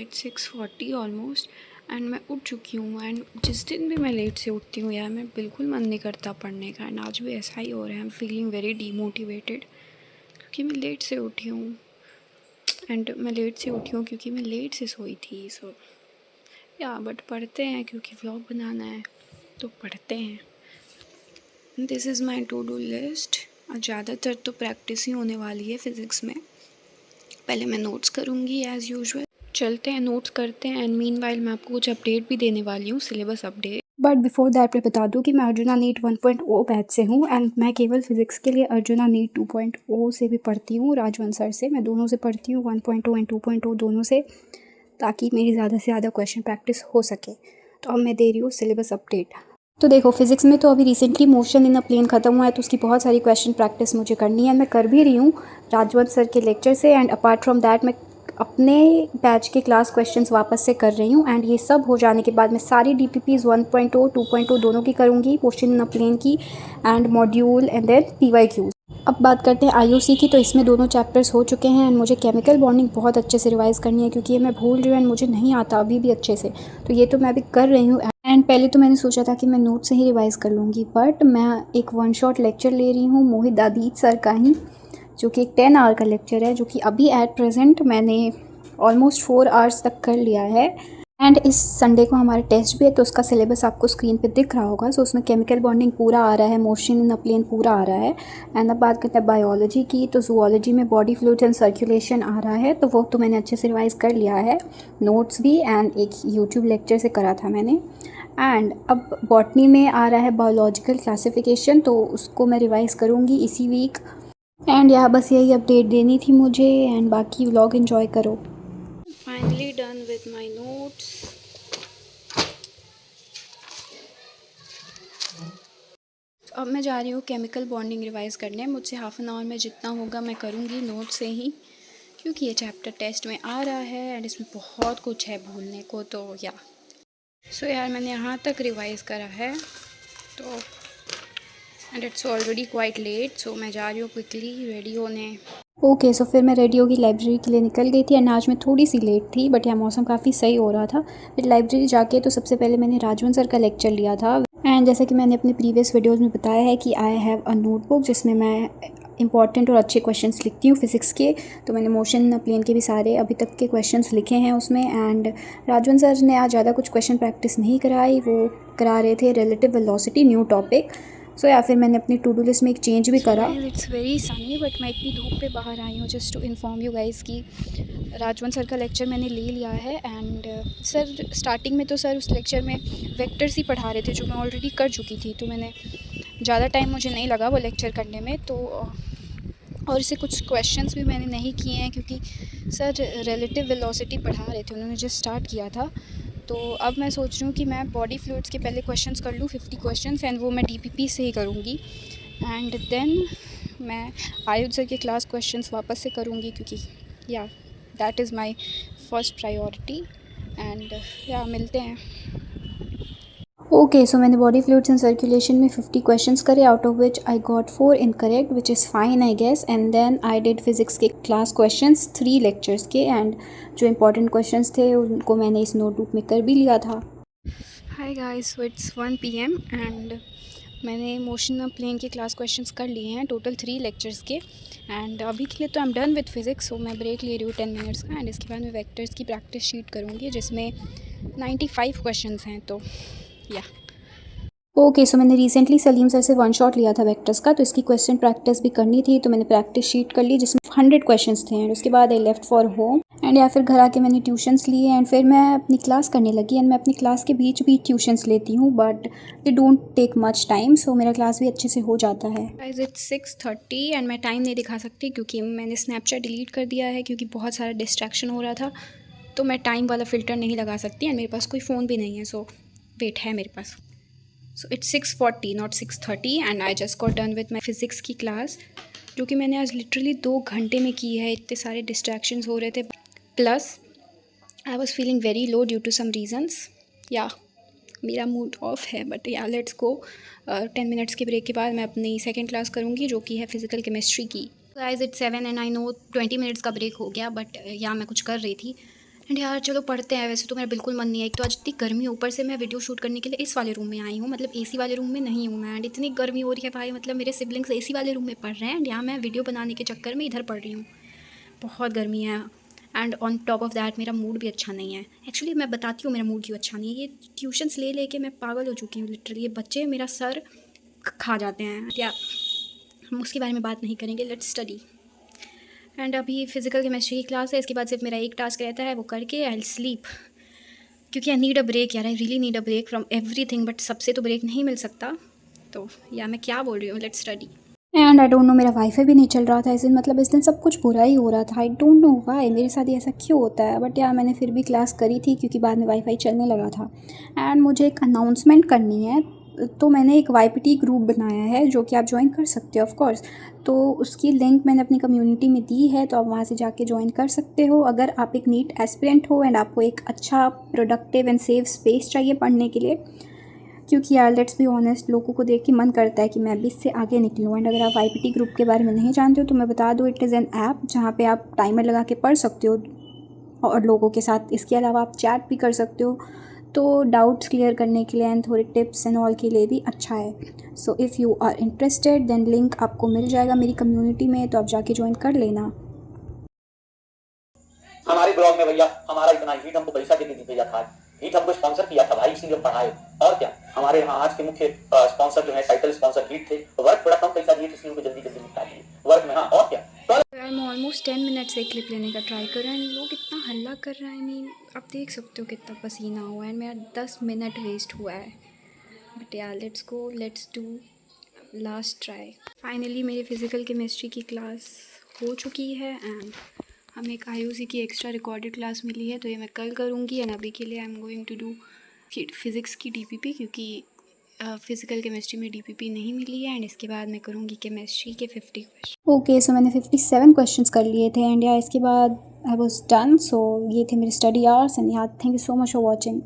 It's 6:40 almost and मैं उठ चुकी हूँ। एंड जिस दिन भी मैं लेट से उठती हूँ यार, मैं बिल्कुल मन नहीं करता पढ़ने का। एंड आज भी ऐसा ही हो रहा है। I am feeling very demotivated क्योंकि मैं लेट से उठी हूँ। एंड मैं लेट से उठी हूँ क्योंकि मैं लेट से सोई थी। सो या बट पढ़ते हैं क्योंकि व्लॉग बनाना है तो पढ़ते हैं। This is my to do list. ज़्यादातर तो प्रैक्टिस ही होने वाली है फ़िज़िक्स में। पहले मैं नोट्स करूँगी एज़ यूजुअल। चलते हैं नोट्स करते हैं। एंड मीनवाइल मैं आपको कुछ अपडेट भी देने वाली हूँ, syllabus update. But before that मैं बता दूं कि मैं अर्जुना नीट 1.0 बैच से हूँ एंड मैं केवल फिज़िक्स के लिए अर्जुना नीट 2.0 से भी पढ़ती हूँ, राजवंश सर से। मैं दोनों से पढ़ती हूँ, 1.0 एंड 2.0 दोनों से, ताकि मेरी ज़्यादा से ज़्यादा क्वेश्चन प्रैक्टिस हो सके। तो अब मैं दे रही हूँ सिलेबस अपडेट। तो देखो, फिज़िक्स में तो अभी recently motion in a plane ख़त्म हुआ है, तो उसकी बहुत सारी क्वेश्चन प्रैक्टिस मुझे करनी है। मैं कर भी रही हूँ राजवंश सर के लेक्चर से। एंड अपार्ट फ्रॉम दैट मैं अपने बैच के क्लास क्वेश्चंस वापस से कर रही हूँ। एंड ये सब हो जाने के बाद मैं सारी DPPs 1.0 2.0 दोनों की करूँगी, मोशन इन अ प्लेन की and module and then PYQs। अब बात करते हैं IOC की। तो इसमें दोनों चैप्टर्स हो चुके हैं एंड मुझे केमिकल बॉन्डिंग बहुत अच्छे से रिवाइज़ करनी है क्योंकि ये मैं भूल रही हूँ एंड मुझे नहीं आता अभी भी अच्छे से। तो ये तो मैं अभी कर रही हूँ। एंड पहले तो मैंने सोचा था कि मैं नोट से ही रिवाइज़ कर लूँगी, बट मैं एक 1 शॉट लेक्चर ले रही हूँ मोहित आदित्य सर का ही, जो कि एक 10 आवर का लेक्चर है, जो कि अभी एट प्रेजेंट मैंने ऑलमोस्ट 4 आवर्स तक कर लिया है। एंड इस संडे को हमारा टेस्ट भी है, तो उसका सिलेबस आपको स्क्रीन पे दिख रहा होगा। सो उसमें केमिकल बॉन्डिंग पूरा आ रहा है, मोशन इन अ प्लेन पूरा आ रहा है। एंड अब बात करते हैं बायोलॉजी की। तो जूलॉजी में बॉडी फ्लूइड्स एंड सर्कुलेशन आ रहा है, तो वो तो मैंने अच्छे से रिवाइज़ कर लिया है, नोट्स भी एंड एक यूट्यूब लेक्चर से करा था मैंने। एंड अब बॉटनी में आ रहा है बायोलॉजिकल क्लासिफिकेशन, तो उसको मैं रिवाइज़ करूँगी इसी वीक। एंड यहाँ बस यही अपडेट देनी थी मुझे, एंड बाकी व्लॉग एंजॉय करो। Finally done with my notes. अब मैं जा रही हूँ केमिकल बॉन्डिंग रिवाइज़ करने। मुझसे हाफ़ एन आवर में जितना होगा मैं करूँगी नोट से ही, क्योंकि ये चैप्टर टेस्ट में आ रहा है एंड इसमें बहुत कुछ है भूलने को। तो या सो यार मैंने यहाँ तक रिवाइज़ करा है तो and it's already quite late. So मैं जा रही हूँ क्विकली रेडी होने। ओके, सो फिर मैं रेडी होगी, लाइब्रेरी के लिए निकल गई थी। एंड आज मैं थोड़ी सी लेट थी, बट यहाँ मौसम काफ़ी सही हो रहा था। फिर लाइब्रेरी जाके तो सबसे पहले मैंने राजवंश सर का लेक्चर लिया था। एंड जैसा कि मैंने अपने प्रीवियस वीडियोज़ में बताया है कि आई हैव अ नोटबुक जिसमें मैं इंपॉर्टेंट और अच्छे क्वेश्चंस लिखती हूँ फिज़िक्स के। तो मैंने मोशन प्लेन के भी सारे अभी तक के क्वेश्चंस लिखे हैं उसमें। एंड राजवंश सर ने आज ज़्यादा कुछ क्वेश्चन प्रैक्टिस नहीं कराई, वो करा रहे थे रिलेटिव वेलोसिटी, न्यू टॉपिक। सो या फिर मैंने अपनी टू डू लिस्ट में एक चेंज भी करा। इट्स वेरी सनी, बट मैं इतनी धूप पे बाहर आई हूँ just to inform you guys कि राजवंश सर का लेक्चर मैंने ले लिया है। एंड सर स्टार्टिंग में तो सर उस लेक्चर में वेक्टर्स ही पढ़ा रहे थे जो मैं ऑलरेडी कर चुकी थी, तो मैंने ज़्यादा टाइम मुझे नहीं लगा वो लेक्चर करने में। तो और इससे कुछ क्वेश्चंस भी मैंने नहीं किए हैं क्योंकि सर रिलेटिव वेलोसिटी पढ़ा रहे थे, उन्होंने जस्ट स्टार्ट किया था। तो अब मैं सोच रही हूँ कि मैं बॉडी फ्लूइड्स के पहले क्वेश्चंस कर लूँ 50 क्वेश्चंस, एंड वो मैं DPP से ही करूँगी। एंड देन मैं आयुध सर के क्लास क्वेश्चंस वापस से करूँगी क्योंकि या that is my first priority. And या मिलते हैं। ओके, सो मैंने बॉडी फ्लूइड्स एंड सर्कुलेशन में 50 क्वेश्चंस करे, out of which I got 4 incorrect, which is fine I guess. And then I did physics के क्लास क्वेश्चंस 3 लेक्चर्स के, and जो important questions थे उनको मैंने इस नोटबुक में कर भी लिया था। Hi guys, so it's 1 PM and मैंने मोशन प्लेन के क्लास क्वेश्चंस कर लिए हैं, टोटल 3 लेक्चर्स के। एंड अभी के लिए तो I am done with physics, so मैं ब्रेक ले रही हूँ 10 मिनट्स का। एंड इसके बाद मैं वेक्टर्स की प्रैक्टिस शीट करूँगी जिसमें 95 क्वेश्चंस हैं। तो या ओके, सो मैंने रिसेंटली सलीम सर से 1 शॉट लिया था वेक्टर्स का, तो इसकी क्वेश्चन प्रैक्टिस भी करनी थी, तो मैंने प्रैक्टिस शीट कर ली जिसमें 100 क्वेश्चंस थे। एंड उसके बाद I left for home. And या फिर घर आके मैंने ट्यूशन्स लिए एंड फिर मैं अपनी क्लास करने लगी। एंड मैं अपनी क्लास के बीच भी ट्यूशन्स लेती हूँ, but they don't take much time, so मेरा क्लास भी अच्छे से हो जाता है। गाइस इट्स 6:30 एंड मैं टाइम नहीं दिखा सकती क्योंकि मैंने स्नैपचैट डिलीट कर दिया है क्योंकि बहुत सारा डिस्ट्रैक्शन हो रहा था। तो मैं टाइम वाला फ़िल्टर नहीं लगा सकती एंड मेरे पास कोई फ़ोन भी नहीं है। सो वेट है मेरे पास। So it's 6:40 not 6:30 and I just got done with my physics की क्लास, जो कि मैंने आज लिटरली 2 घंटे में की है। इतने सारे डिस्ट्रैक्शंस हो रहे थे, plus I was feeling very low due to some reasons. Yeah मेरा मूड ऑफ है, but yeah let's go. 10 minutes के ब्रेक के बाद मैं अपनी सेकेंड क्लास करूँगी जो कि है फिज़िकल केमिस्ट्री की। Guys it's 7 and I know 20 minutes का ब्रेक हो गया, बट या मैं कुछ कर रही थी एंड यार चलो पढ़ते हैं। वैसे तो मेरा बिल्कुल मन नहीं है, एक तो आज इतनी गर्मी है, ऊपर से मैं वीडियो शूट करने के लिए इस वाले रूम में आई हूँ, मतलब एसी वाले रूम में नहीं हूँ मैं। एंड इतनी गर्मी हो रही है भाई, मतलब मेरे सिबलिंग्स एसी वाले रूम में पढ़ रहे हैं एंड यहाँ मैं वीडियो बनाने के चक्कर में इधर पढ़ रही हूँ। बहुत गर्मी है and on top of that मेरा मूड भी अच्छा नहीं है। एक्चुअली मैं बताती हूँ मेरा मूड क्यों अच्छा नहीं है। ये ट्यूशन्स ले लेके मैं पागल हो चुकी हूँ लिटरली। ये बच्चे मेरा सर खा जाते हैं। या हम उसके बारे में बात नहीं करेंगे, लेट्स स्टडी। एंड अभी फिजिकल केमिस्ट्री की क्लास है, इसके बाद सिर्फ मेरा एक टास्क रहता है, वो करके आई विल स्लीप, क्योंकि आई नीड अ ब्रेक यार। I really need a break from everything, but सबसे तो ब्रेक नहीं मिल सकता। तो या मैं क्या बोल रही हूँ, let's study. And I don't know, मेरा वाईफाई भी नहीं चल रहा था इस दिन, मतलब इस दिन सब कुछ बुरा ही हो रहा था। आई डोंट नो वाई, मेरे साथ ये ऐसा क्यों होता है। बट यार मैंने फिर भी क्लास करी थी क्योंकि बाद में वाईफाई चलने लगा था। एंड मुझे एक अनाउंसमेंट करनी है, तो मैंने एक वाईपीटी ग्रुप बनाया है जो कि आप ज्वाइन कर सकते हो ऑफ कोर्स। तो उसकी लिंक मैंने अपनी कम्युनिटी में दी है, तो आप वहाँ से जाके ज्वाइन कर सकते हो अगर आप एक नीट एस्पिरेंट हो एंड आपको एक अच्छा प्रोडक्टिव एंड सेफ स्पेस चाहिए पढ़ने के लिए। क्योंकि यार लेट्स बी ऑनेस्ट, लोगों को देख के मन करता है कि मैं भी इससे आगे निकलूँ। एंड अगर आप वाईपीटी ग्रुप के बारे में नहीं जानते हो तो मैं बता दूँ, इट इज़ एन ऐप जहाँ पे आप टाइमर लगा के पढ़ सकते हो और लोगों के साथ। इसके अलावा आप चैट भी कर सकते हो, तो डाउट्स क्लियर करने के लिए एंड थोड़े टिप्स एंड ऑल के लिए भी अच्छा है। So if you are interested then link आपको मिल जाएगा मेरी कम्युनिटी में, तो आप जाके ज्वाइन कर लेना। हमारे ब्लॉग में भैया हमारा इतना हीट हमको पैसा देके भेजा था, हीट हमको स्पॉन्सर किया था भाई, इसीलिए पढ़ाए। और क्या, हमारे यहाँ आज के मुख्य स्पॉन्सर जो है टाइटल स्पॉन्सर हीट थे, वर्क थोड़ा कम पैसा दिए इसलिए उनको जल्दी जल्दी निपटा दिए वर्क में। हाँ और क्या। यार मैं ऑलमोस्ट 10 मिनट से क्लिप लेने का ट्राई कर रहा है, लोग इतना हल्ला कर रहे हैं। आई मीन आप देख सकते हो कितना पसीना हुआ है एंड मेरा 10 मिनट वेस्ट हुआ है। बट यार let's go, let's do last try. Finally मेरी फ़िज़िकल केमिस्ट्री की क्लास हो चुकी है एंड हमें एक आईयूसी की एक्स्ट्रा रिकॉर्डेड क्लास मिली है, तो ये मैं कल करूँगी। एंड अभी के लिए I am going to do physics की डीपीपी, क्योंकि फ़िज़िकल केमिस्ट्री में डीपीपी नहीं मिली है। एंड इसके बाद मैं करूँगी केमिस्ट्री के 50 क्वेश्चन। ओके, सो मैंने 57 क्वेश्चंस कर लिए थे एंड यार इसके बाद आई वाज डन। सो ये थे मेरे स्टडी आवर्स एंड यार thank you so much for watching.